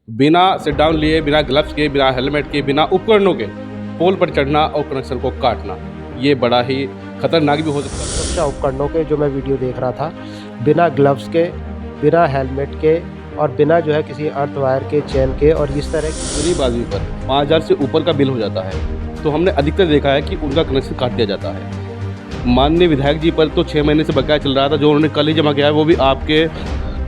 बिना sit down लिए, बिना ग्लव्स के, बिना हेलमेट के, बिना उपकरणों के पोल पर चढ़ना और कनेक्शन को काटना, ये बड़ा ही खतरनाक भी हो सकता है। सुरक्षा उपकरणों के जो मैं वीडियो देख रहा था, बिना ग्लव्स के, बिना हेलमेट के और बिना जो है किसी अर्थ वायर के, चेन के और इस तरह की गरीब आदमी पर 5,000 से ऊपर का बिल हो जाता है, तो हमने अधिकतर देखा है कि उनका कनेक्शन काट दिया जाता है। माननीय विधायक जी पर तो 6 महीने से बकाया चल रहा था, जो उन्होंने कल ही जमा किया है, वो भी आपके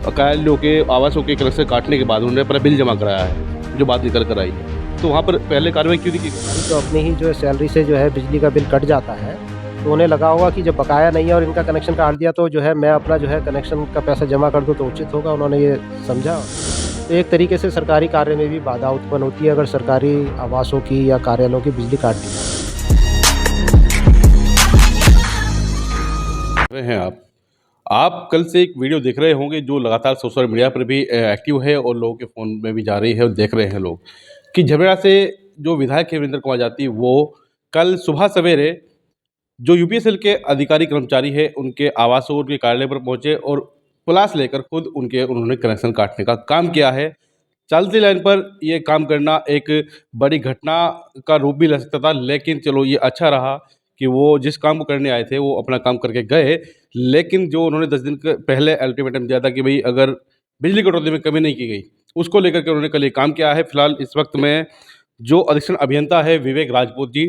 कार्यालयों के, आवासों के कनेक्शन काटने के बाद उन्होंने अपना बिल जमा कराया है, जो बात निकल कर आई है। तो वहाँ पर पहले कार्रवाई क्यों नहीं की गई? तो अपनी ही जो है सैलरी से जो है बिजली का बिल कट जाता है, तो उन्हें लगा होगा कि जब बकाया नहीं है और इनका कनेक्शन काट दिया तो जो है मैं अपना जो है कनेक्शन का पैसा जमा कर दूँ तो उचित होगा, उन्होंने ये समझा। तो एक तरीके से सरकारी कार्य में भी बाधा उत्पन्न होती है अगर सरकारी आवासों की या कार्यालयों की बिजली काट दी जाए। रहे हैं आप कल से एक वीडियो देख रहे होंगे जो लगातार सोशल मीडिया पर भी एक्टिव है और लोगों के फ़ोन में भी जा रही है और देख रहे हैं लोग कि झमेरा से जो विधायक है वीरेंद्र कुमार जाती, वो कल सुबह सवेरे जो यूपीएसएल के अधिकारी कर्मचारी हैं उनके आवासों, उनके कार्यालय पर पहुंचे और प्लास लेकर खुद उन्होंने कनेक्शन काटने का काम किया है। चलती लाइन पर ये काम करना एक बड़ी घटना का रूप भी ले सकता था, लेकिन चलो ये अच्छा रहा कि वो जिस काम को करने आए थे वो अपना काम करके गए। लेकिन जो उन्होंने 10 दिन पहले अल्टीमेटम दिया था कि भाई अगर बिजली कटौती में कमी नहीं की गई, उसको लेकर के उन्होंने कल ये काम किया है। फिलहाल इस वक्त में जो अधीक्षण अभियंता है विवेक राजपूत जी,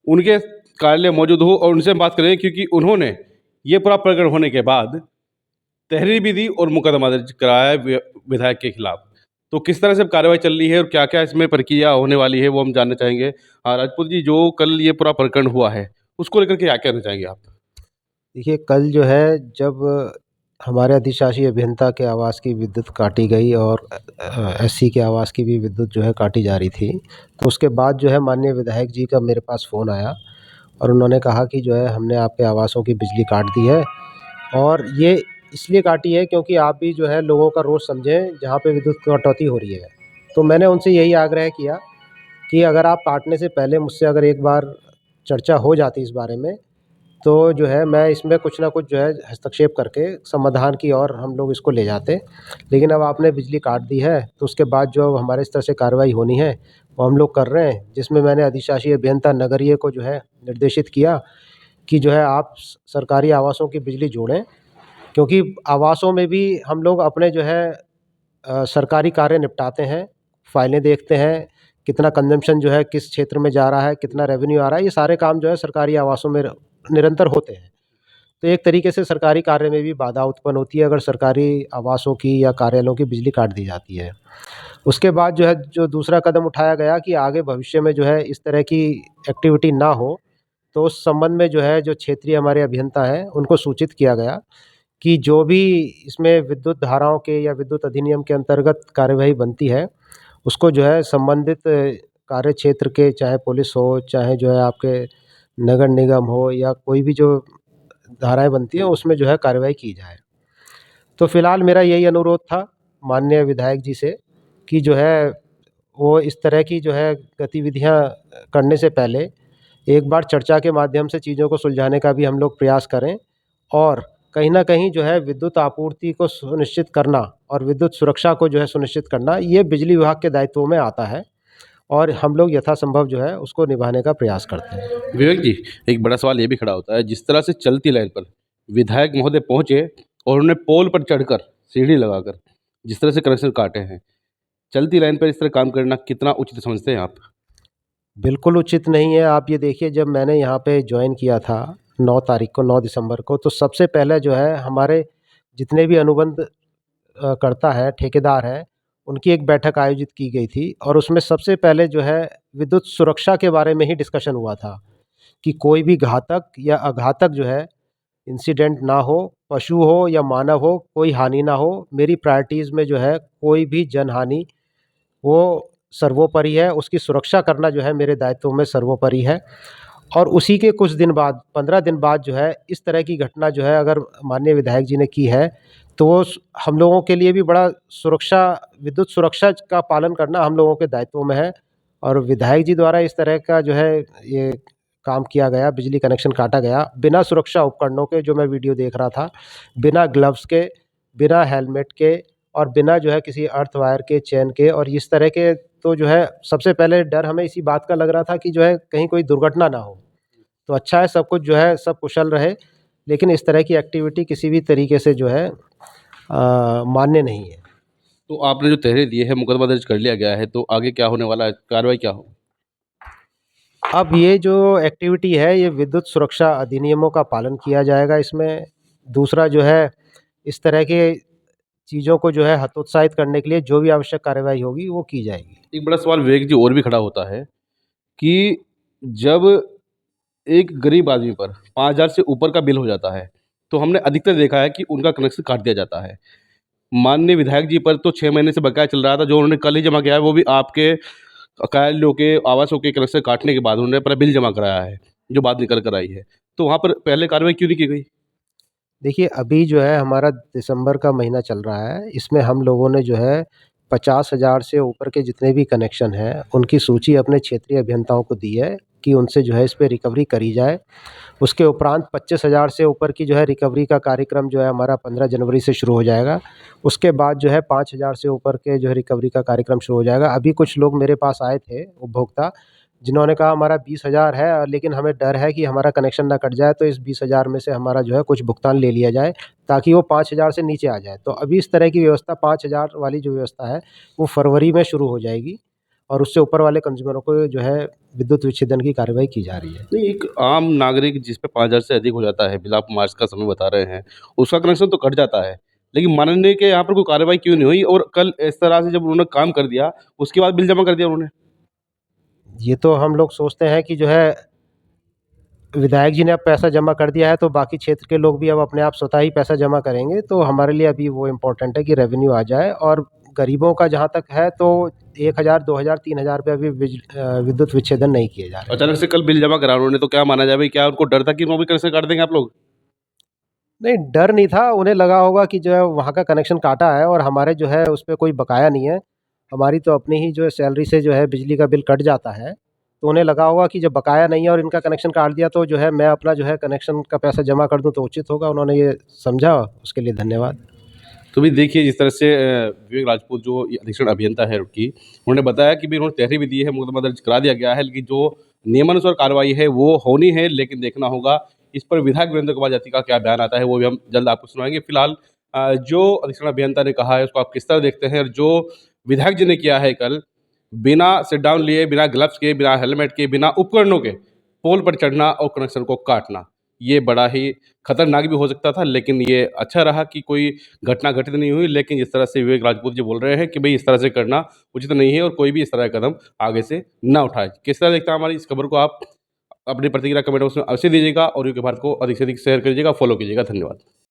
उनके कार्यालय मौजूद हो और उनसे हम बात करें, क्योंकि उन्होंने ये पूरा प्रकरण होने के बाद तहरीर भी दी और मुकदमा दर्ज कराया है विधायक के खिलाफ। तो किस तरह से अब कार्रवाई चल रही है और क्या-क्या इसमें प्रक्रिया होने वाली है, वो हम जानना चाहेंगे। हाँ, राजपूत जी, जो कल ये पूरा प्रकरण हुआ है, उसको लेकर के क्या कहना चाहेंगे आप? देखिए कल जो है जब हमारे अधिशासी अभियंता के आवास की विद्युत काटी गई और एससी के आवास की भी विद्युत जो है काटी जा रही थी, तो उसके बाद जो है माननीय विधायक जी का मेरे पास फ़ोन आया और उन्होंने कहा कि जो है हमने आपके आवासों की बिजली काट दी है और ये इसलिए काटी है क्योंकि आप भी जो है लोगों का रोज़ समझें जहाँ पे विद्युत कटौती हो रही है। तो मैंने उनसे यही आग्रह किया कि अगर आप काटने से पहले मुझसे अगर एक बार चर्चा हो जाती इस बारे में, तो जो है मैं इसमें कुछ ना कुछ जो है हस्तक्षेप करके समाधान की ओर हम लोग इसको ले जाते। लेकिन अब आपने बिजली काट दी है, तो उसके बाद जो हमारे स्तर से कार्रवाई होनी है, वो हम लोग कर रहे हैं। जिसमें मैंने अधिशासी अभियंता नगरीय को जो है निर्देशित किया कि जो है आप सरकारी आवासों की बिजली जोड़ें, क्योंकि आवासों में भी हम लोग अपने जो है सरकारी कार्य निपटाते हैं, फाइलें देखते हैं, कितना कंज़म्पशन जो है किस क्षेत्र में जा रहा है, कितना रेवेन्यू आ रहा है, ये सारे काम जो है सरकारी आवासों में निरंतर होते हैं। तो एक तरीके से सरकारी कार्य में भी बाधा उत्पन्न होती है अगर सरकारी आवासों की या कार्यालयों की बिजली काट दी जाती है। उसके बाद जो है जो दूसरा कदम उठाया गया कि आगे भविष्य में जो है इस तरह की एक्टिविटी ना हो, तो उस संबंध में जो है जो क्षेत्रीय हमारे अभियंता हैं, उनको सूचित किया गया कि जो भी इसमें विद्युत धाराओं के या विद्युत अधिनियम के अंतर्गत कार्यवाही बनती है, उसको जो है संबंधित कार्य क्षेत्र के चाहे पुलिस हो, चाहे जो है आपके नगर निगम हो या कोई भी जो धाराएँ बनती हैं, उसमें जो है कार्रवाई की जाए। तो फिलहाल मेरा यही अनुरोध था माननीय विधायक जी से कि जो है वो इस तरह की जो है गतिविधियाँ करने से पहले एक बार चर्चा के माध्यम से चीज़ों को सुलझाने का भी हम लोग प्रयास करें और कहीं न कहीं जो है विद्युत आपूर्ति को सुनिश्चित करना और विद्युत सुरक्षा को जो है सुनिश्चित करना, ये बिजली विभाग के दायित्वों में आता है और हम लोग यथासंभव जो है उसको निभाने का प्रयास करते हैं। विवेक जी, एक बड़ा सवाल ये भी खड़ा होता है, जिस तरह से चलती लाइन पर विधायक महोदय पहुँचे और उन्होंने पोल पर चढ़कर, सीढ़ी लगाकर जिस तरह से कनेक्शन काटे हैं, चलती लाइन पर इस तरह काम करना कितना उचित समझते हैं आप? बिल्कुल उचित नहीं है। आप ये देखिए जब मैंने यहाँ पे जॉइन किया था 9 तारीख को 9 दिसंबर को, तो सबसे पहले जो है हमारे जितने भी अनुबंध कर्ता है, ठेकेदार हैं, उनकी एक बैठक आयोजित की गई थी और उसमें सबसे पहले जो है विद्युत सुरक्षा के बारे में ही डिस्कशन हुआ था कि कोई भी घातक या अघातक जो है इंसिडेंट ना हो, पशु हो या मानव हो, कोई हानि ना हो। मेरी प्रायोरिटीज़ में जो है कोई भी जनहानि वो सर्वोपरि है, उसकी सुरक्षा करना जो है मेरे दायित्व में सर्वोपरि है। और उसी के कुछ दिन बाद 15 दिन बाद जो है इस तरह की घटना जो है अगर माननीय विधायक जी ने की है, तो वो हम लोगों के लिए भी बड़ा सुरक्षा विद्युत सुरक्षा का पालन करना हम लोगों के दायित्व में है। और विधायक जी द्वारा इस तरह का जो है ये काम किया गया, बिजली कनेक्शन काटा गया, बिना सुरक्षा उपकरणों के जो मैं वीडियो देख रहा था, बिना ग्लव्स के, बिना हेलमेट के और बिना जो है किसी अर्थ वायर के, चेन के और इस तरह के, तो जो है सबसे पहले डर हमें इसी बात का लग रहा था कि जो है कहीं कोई दुर्घटना ना हो। तो अच्छा है, सब कुछ जो है सब कुशल रहे, लेकिन इस तरह की एक्टिविटी किसी भी तरीके से जो है मान्य नहीं है। तो आपने जो तहरीर दी है, मुकदमा दर्ज कर लिया गया है, तो आगे क्या होने वाला है? कार्रवाई क्या हो? अब ये जो एक्टिविटी है, ये विद्युत सुरक्षा अधिनियमों का पालन किया जाएगा इसमें। दूसरा जो है, इस तरह के चीज़ों को जो है हतोत्साहित करने के लिए जो भी आवश्यक कार्रवाई होगी, वो की जाएगी। एक बड़ा सवाल विवेक जी और भी खड़ा होता है कि जब एक गरीब आदमी पर 5,000 से ऊपर का बिल हो जाता है, तो हमने अधिकतर देखा है कि उनका कनेक्शन काट दिया जाता है। माननीय विधायक जी पर तो 6 महीने से बकाया चल रहा था, जो उन्होंने कल ही जमा किया है, वो भी आपके कार्यालयों के, आवासों के कनेक्शन काटने के बाद उन्होंने अपना बिल जमा कराया है, जो बात निकल कर आई है। तो वहाँ पर पहले कार्रवाई क्यों नहीं की गई? देखिए, अभी जो है हमारा दिसंबर का महीना चल रहा है, इसमें हम लोगों ने जो है 50,000 से ऊपर के जितने भी कनेक्शन हैं, उनकी सूची अपने क्षेत्रीय अभियंताओं को दी है कि उनसे जो है इस पे रिकवरी करी जाए। उसके उपरांत 25,000 से ऊपर की जो है रिकवरी का कार्यक्रम जो है हमारा 15 जनवरी से शुरू हो जाएगा। उसके बाद जो है 5,000 से ऊपर के जो है रिकवरी का कार्यक्रम शुरू हो जाएगा। अभी कुछ लोग मेरे पास आए थे उपभोक्ता, जिन्होंने कहा हमारा 20,000 है, लेकिन हमें डर है कि हमारा कनेक्शन ना कट जाए, तो इस 20,000 में से हमारा जो है कुछ भुगतान ले लिया जाए, ताकि वो 5,000 से नीचे आ जाए। तो अभी इस तरह की व्यवस्था, 5,000 वाली जो व्यवस्था है, वो फरवरी में शुरू हो जाएगी और उससे ऊपर वाले कंज़्यूमरों को जो है विद्युत विच्छेदन की कार्रवाई की जा रही है। नहीं, एक आम नागरिक जिस पे 5,000 से अधिक हो जाता है, बिल आप मार्च का समय बता रहे हैं, उसका कनेक्शन तो कट जाता है। लेकिन माननीय के यहाँ पर कोई कार्रवाई क्यों नहीं हुई? और कल इस तरह से जब उन्होंने काम कर दिया, उसके बाद बिल जमा कर दिया उन्होंने। ये तो हम लोग सोचते हैं कि जो है विधायक जी ने अब पैसा जमा कर दिया है, तो बाकी क्षेत्र के लोग भी अब अपने आप स्वतः ही पैसा जमा करेंगे। तो हमारे लिए अभी वो इम्पोर्टेंट है कि रेवेन्यू आ जाए, और गरीबों का जहाँ तक है तो 1,000, 2,000, 3,000 रुपये अभी विद्युत विच्छेदन नहीं किए जा रहे हैं। अचानक से कल बिल जमा करा उन्होंने, तो क्या माना जाए भाई, क्या उनको डर था कि वो भी कनेक्शन काट देंगे आप लोग? नहीं, डर नहीं था, उन्हें लगा होगा कि जो है वहाँ का कनेक्शन काटा है और हमारे जो है उस पे कोई बकाया नहीं है। हमारी तो अपनी ही जो है सैलरी से जो है बिजली का बिल कट जाता है। तो उन्हें लगा होगा कि जब बकाया नहीं है और इनका कनेक्शन काट दिया, तो जो है मैं अपना जो है कनेक्शन का पैसा जमा कर दूँ तो उचित होगा। उन्होंने ये समझा, उसके लिए धन्यवाद। तो भी देखिए, जिस तरह से विवेक राजपूत जो ये अधीक्षण अभियंता है रुड़की, उन्होंने बताया कि भी उन्होंने तहरीर भी दी है, मुकदमा दर्ज करा दिया गया है, लेकिन जो नियमानुसार कार्रवाई है वो होनी है, लेकिन देखना होगा इस पर विधायक वीरेंद्र कुमार जाति का क्या बयान आता है, वो भी हम जल्द आपको सुनाएंगे। फिलहाल जो अधीक्षण अभियंता ने कहा है उसको आप किस तरह देखते हैं, और जो विधायक जी ने किया है कल, बिना सिट डाउन लिए, बिना ग्लव्स के, बिना हेलमेट के, बिना उपकरणों के पोल पर चढ़ना और कनेक्शन को काटना, ये बड़ा ही खतरनाक भी हो सकता था, लेकिन ये अच्छा रहा कि कोई घटना घटित नहीं हुई। लेकिन जिस तरह से विवेक राजपूत जी बोल रहे हैं कि भाई इस तरह से करना उचित नहीं है और कोई भी इस तरह का कदम आगे से ना उठाए। किस तरह देखते हैं हमारी इस खबर को आप? अपनी प्रतिक्रिया कमेंट बॉक्स में अवश्य दीजिएगा और यूके भारत को अधिक से अधिक शेयर कीजिएगा, फॉलो कीजिएगा। धन्यवाद।